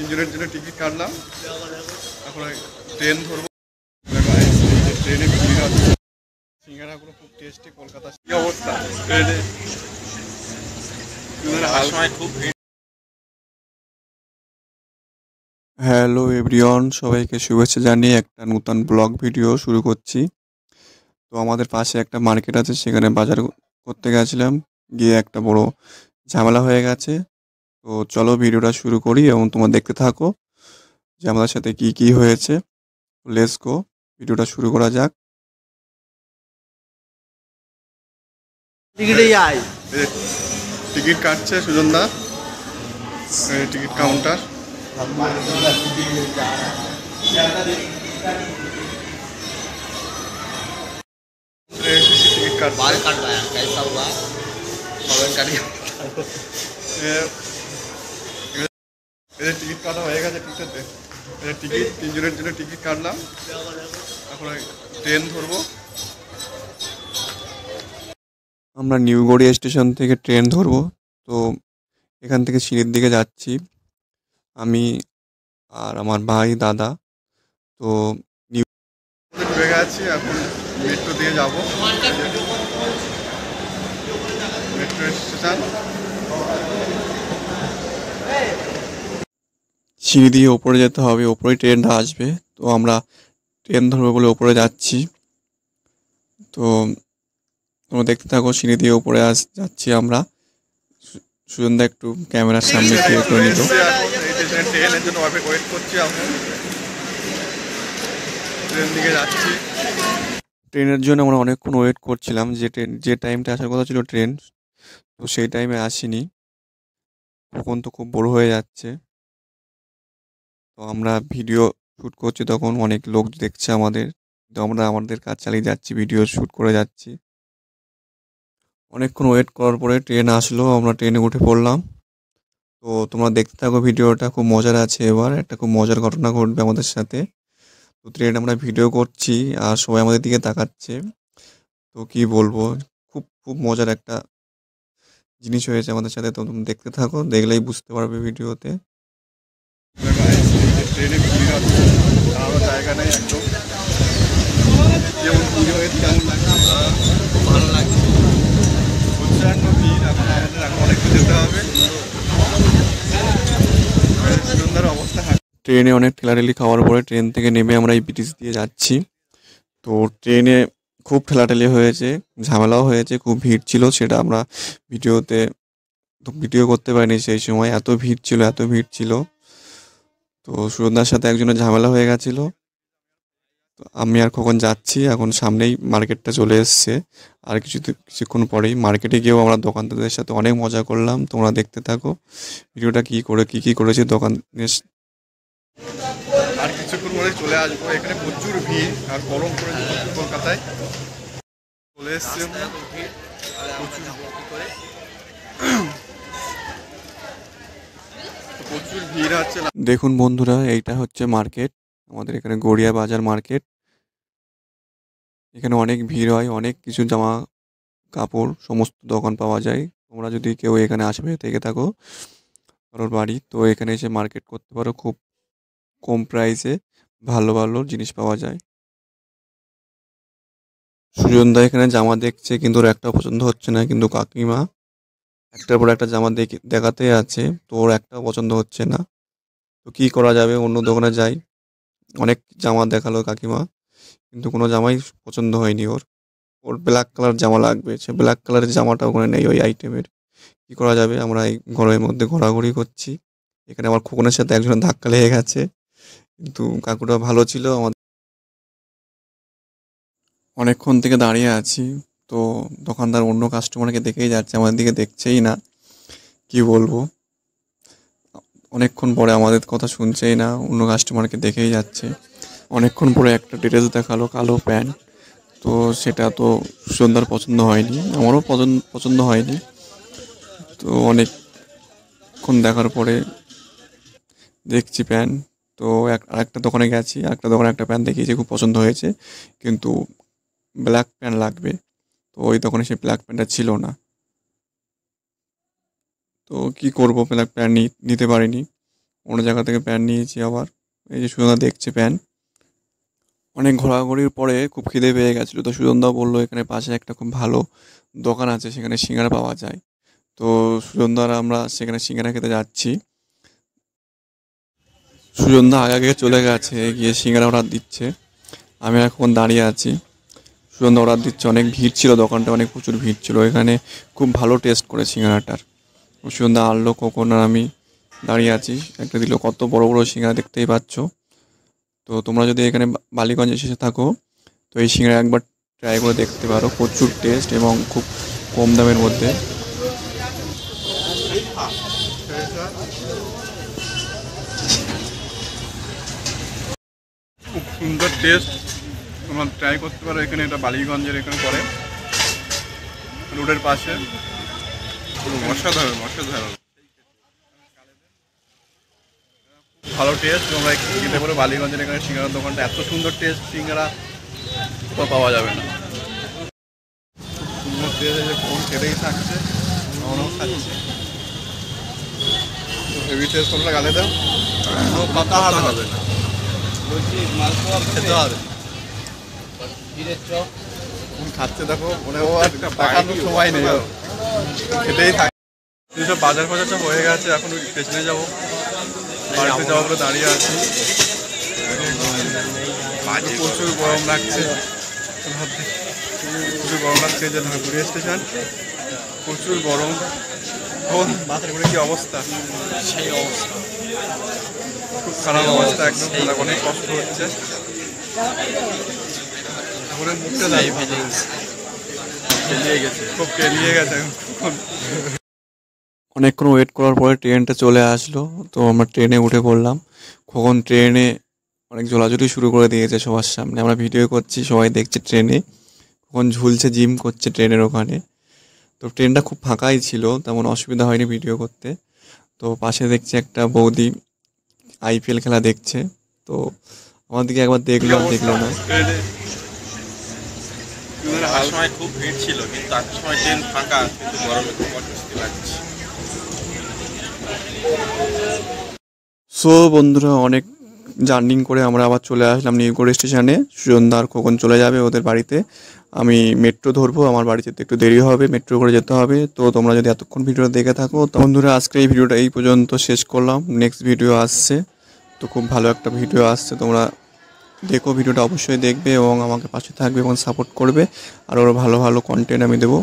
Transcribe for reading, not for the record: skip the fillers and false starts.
তিনজনের জন্য টিকিট কাটলাম। এখন ট্রেন ধরবো। ট্রেনে ভিড় আছে, সিঙ্গারাগুলো খুব টেস্টি। কলকাতা কি অবস্থা ট্রেনে, খুব ভিড়। হ্যালো এভরিওয়ান, সবাইকে শুভেচ্ছা জানিয়ে একটা নতুন ব্লগ ভিডিও শুরু করছি। তো আমাদের পাশে একটা মার্কেট আছে, সেখানে বাজার করতে গেছিলাম, গিয়ে একটা বড় ঝামেলা হয়ে গেছে। তো চলো ভিডিওটা শুরু করি এবং তোমরা দেখতে থাকো যে আমাদের সাথে কি কি হয়েছে। লেটস গো, ভিডিওটা শুরু করা যাক। টিকিট কাটছে সুজন দা, টিকিট কাউন্টার। टिकट काट बाल काटवाया कैसा हुआ টিকিট কাটা হয়ে গেছে। টিকিটে টিকিট তিনজনের জন্য টিকিট কাটলাম। এখন ট্রেন ধরবো। আমরা নিউ গড়িয়া স্টেশন থেকে ট্রেন ধরবো। তো এখান থেকে সিঁড়ির দিকে যাচ্ছি আমি আর আমার ভাই দাদা। তো নিউ ঢুকে গেছি, এখন মেট্রো দিয়ে যাবো। মেট্রো স্টেশন, সিঁড়ি দিয়ে ওপরে যেতে হবে, ওপরে ট্রেনটা আসবে। তো আমরা ট্রেন ধরবো বলে ওপরে যাচ্ছি। তো তোমরা দেখতে থাকো, সিঁড়ি দিয়ে ওপরে যাচ্ছি আমরা। সুজনদা একটু ক্যামেরার সামনে ক্লিয়ার করে নিল। ট্রেনের জন্য ওয়েট করছি, এখন ট্রেন দিকে যাচ্ছি। ট্রেনের জন্য আমরা অনেকক্ষণ ওয়েট করছিলাম। যে টাইমটা আসার কথা ছিল ট্রেন, তো সেই টাইমে আসেনি। তখন তো খুব বড় হয়ে যাচ্ছে। তো আমরা ভিডিও শ্যুট করছি, তখন অনেক লোক দেখছে আমাদের। তো আমরা আমাদের কাজ চালিয়ে যাচ্ছি, ভিডিও শ্যুট করে যাচ্ছি। অনেকক্ষণ ওয়েট করার পরে ট্রেন আসলো, আমরা ট্রেনে উঠে পড়লাম। তো তোমরা দেখতে থাকো ভিডিওটা, খুব মজার আছে। এবার একটা খুব মজার ঘটনা ঘটবে আমাদের সাথে। তো ট্রেনে আমরা ভিডিও করছি আর সবাই আমাদের দিকে তাকাচ্ছে। তো কি বলবো, খুব খুব মজার একটা জিনিস হয়েছে আমাদের সাথে। তো তুমি দেখতে থাকো, দেখলেই বুঝতে পারবে ভিডিওতে। ট্রেনে ভিড় আছে, দাঁড়ানোর জায়গা নেই একদম। যেমন ভিড় হয়েছে তেমন লাগছে, খুব ভালো লাগছে। প্রচণ্ড ভিড়, এখন আমাদের অনেকটা যেতে হবে। সুন্দর অবস্থা। ট্রেনে অনেক ঠেলাঠেলি খাওয়ার পরে ট্রেন থেকে নেমে আমরা এই ব্রিজ দিয়ে যাচ্ছি। তো ট্রেনে খুব ঠেলাঠেলি হয়েছে, ঝামেলাও হয়েছে, খুব ভিড় ছিল। সেটা আমরা ভিডিওতে তো ভিডিও করতে পারিনি সেই সময়, এত ভিড় ছিল, এত ভিড় ছিল। তো সুরন্দার সাথে একজনের ঝামেলা হয়ে গেছিলো। তো আমি আর কখন যাচ্ছি, এখন সামনেই মার্কেটটা চলে এসছে। আর কিছুক্ষণ পরেই মার্কেটে গিয়েও আমরা দোকানদারদের সাথে অনেক মজা করলাম। তোমরা দেখতে থাকো ভিডিওটা কী করেছি দোকানের। আর কিছুক্ষণ পরে চলে আসবো। এখানে প্রচুর ভিড় আর গরম পড়েছে কলকাতায়। চলে এসছে প্রচুর ভিড় আছে। দেখুন বন্ধুরা, এইটা হচ্ছে মার্কেট, আমাদের এখানে গড়িয়া বাজার মার্কেট। এখানে অনেক ভিড় হয়, অনেক কিছু জামা কাপড় সমস্ত দোকান পাওয়া যায়। তোমরা যদি কেউ এখানে আশেপাশে থেকে থাকো, কারোর বাড়ি, তো এখানে এসে মার্কেট করতে পারো। খুব কম প্রাইসে ভালো ভালো জিনিস পাওয়া যায়। সুজনদা এখানে জামা দেখছে, কিন্তু ওর একটা পছন্দ হচ্ছে না। কিন্তু কাকিমা একটার পর একটা জামা দেখাতে আছে, তো ওর একটাও পছন্দ হচ্ছে না। তো কী করা যাবে, অন্য দোকানে যাই। অনেক জামা দেখালো কাকিমা, কিন্তু কোনো জামাই পছন্দ হয়নি ওর। ওর ব্ল্যাক কালার জামা লাগবে, সে ব্ল্যাক কালারের জামাটা ওখানে নেই ওই আইটেমের। কী করা যাবে, আমরা এই ঘরের মধ্যে ঘোরাঘুরি করছি। এখানে আমার খোকনের সাথে একজনের ধাক্কা লেগে গেছে, কিন্তু কাকুটা ভালো ছিল। আমাদের অনেকক্ষণ থেকে দাঁড়িয়ে আছি, তো দোকানদার অন্য কাস্টমারকে দেখেই যাচ্ছে, আমাদের দিকে দেখছেই না। কি বলবো, অনেকক্ষণ পরে আমাদের কথা শুনছেই না, অন্য কাস্টমারকে দেখেই যাচ্ছে। অনেকক্ষণ পরে একটা ড্রেস দেখালো, কালো প্যান্ট। তো সেটা তো সুন্দর পছন্দ হয়নি, আমারও পছন্দ হয়নি। তো অনেকক্ষণ দেখার পরে দেখছি প্যান্ট। তো আরেকটা দোকানে গেছি, আরেকটা দোকানে একটা প্যান্ট দেখিয়েছি, খুব পছন্দ হয়েছে, কিন্তু ব্ল্যাক প্যান্ট লাগবে। তো ওই দোকানে সেই ব্ল্যাক প্যান্টটা ছিল না। তো কি করব, ব্ল্যাক প্যান্ট নিতে পারিনি। অন্য জায়গা থেকে প্যান্ট নিয়েছি আবার। এই যে সুজনদা দেখছে প্যান্ট। অনেক ঘোরাঘুরির পরে খুব খিদে পেয়ে গেছিলো, তো সুজনদাও বললো এখানে পাশে একটা খুব ভালো দোকান আছে, সেখানে সিঙ্গারা পাওয়া যায়। তো সুজনদা আর আমরা সেখানে সিঙ্গারা খেতে যাচ্ছি। সুজনদা আগে আগে চলে গেছে, গিয়ে সিঙ্গারা অর্ডার দিচ্ছে। আমি এখন দাঁড়িয়ে আছি। সুজনদা অর্ডার দিচ্ছে। অনেক ভিড় ছিল দোকানটা, অনেক প্রচুর ভিড় ছিল এখানে। খুব ভালো টেস্ট করে সিঙ্গারাটার। সুজনদা আনলো, কখন আর আমি দাঁড়িয়ে আছি। একটা দিল, কত বড় বড় সিঙ্গারা দেখতেই পাচ্ছ। তো তোমরা যদি এখানে বালিগঞ্জ এসে থাকো তো এই সিঙ্গারা একবার ট্রাই করে দেখতে পারো। প্রচুর টেস্ট এবং খুব কম দামের মধ্যে। খুব সুন্দর টেস্ট, তোমরা ট্রাই করতে পারো এখানে। এটা বালিগঞ্জের এখানে পড়ে, রোডের পাশে। অসাধারণ অসাধারণ ভালো টেস্ট। তোমরা খেতে পারো বালিগঞ্জের এখানে সিঙ্গারার দোকানটা। এত সুন্দর টেস্ট সিঙ্গারা পাওয়া যাবে না। সুন্দর টেস্ট, যে ফোন খেতেই থাকছে, আমরাও খাচ্ছি। Heavy taste. তোমরা গালে দাও, কথা হবে না, খেতে হবে। খাচ্ছে দেখো, মনে দেখানোর সময় নেই, খেতেই থাকে। যেসব বাজার ফাজার সব হয়ে গেছে, এখন স্টেশনে যাবো, বাড়িতে যাওয়া করে দাঁড়িয়ে আছি। প্রচুর গরম লাগছে, প্রচুর গরম লাগছে। যে ধনপুরি স্টেশন, প্রচুর গরম। মাথার ঘুরে কি অবস্থা, সেই অবস্থা, খুব খারাপ অবস্থা একদম। অনেক কষ্ট হচ্ছে। মুখটা কেলিয়ে গেছে, খুব কেলিয়ে গেছে। অনেকক্ষণ ওয়েট করার পরে ট্রেনটা চলে আসলো, তো আমরা ট্রেনে উঠে পড়লাম। কখন ট্রেনে অনেক ঝোলাঝুলি শুরু করে দিয়েছে সবার সামনে। আমরা ভিডিও করছি, সবাই দেখছে ট্রেনে কখন ঝুলছে, জিম করছে ট্রেনের ওখানে। তো ট্রেনটা খুব ফাঁকাই ছিল, তেমন অসুবিধা হয়নি ভিডিও করতে। তো পাশে দেখছি একটা বৌদি IPL খেলা দেখছে, তো আমার দিকে একবার দেখলো না। সময় খুব ভিড় ছিল, কিন্তু আসার সময় ট্রেন ফাঁকা, কিন্তু গরমে খুব অস্বস্তি লাগছে। সো বন্ধুরা, অনেক জার্নিং করে আমরা আবার চলে আসলাম নিউগড় স্টেশনে। সুজনদা আর কখন চলে যাবে ওদের বাড়িতে। আমি মেট্রো ধরবো, আমার বাড়ি যেতে একটু দেরি হবে, মেট্রো করে যেতে হবে। তো তোমরা যদি এতক্ষণ ভিডিওটা দেখে থাকো, তো বন্ধুরা আজকে এই ভিডিওটা এই পর্যন্ত শেষ করলাম। নেক্সট ভিডিও আসছে, তো খুব ভালো একটা ভিডিও আসছে, তোমরা দেখো। ভিডিওটা অবশ্যই দেখবে এবং আমাকে পাশে থাকবে এবং সাপোর্ট করবে। আর ওরা ভালো ভালো কন্টেন্ট আমি দেবো।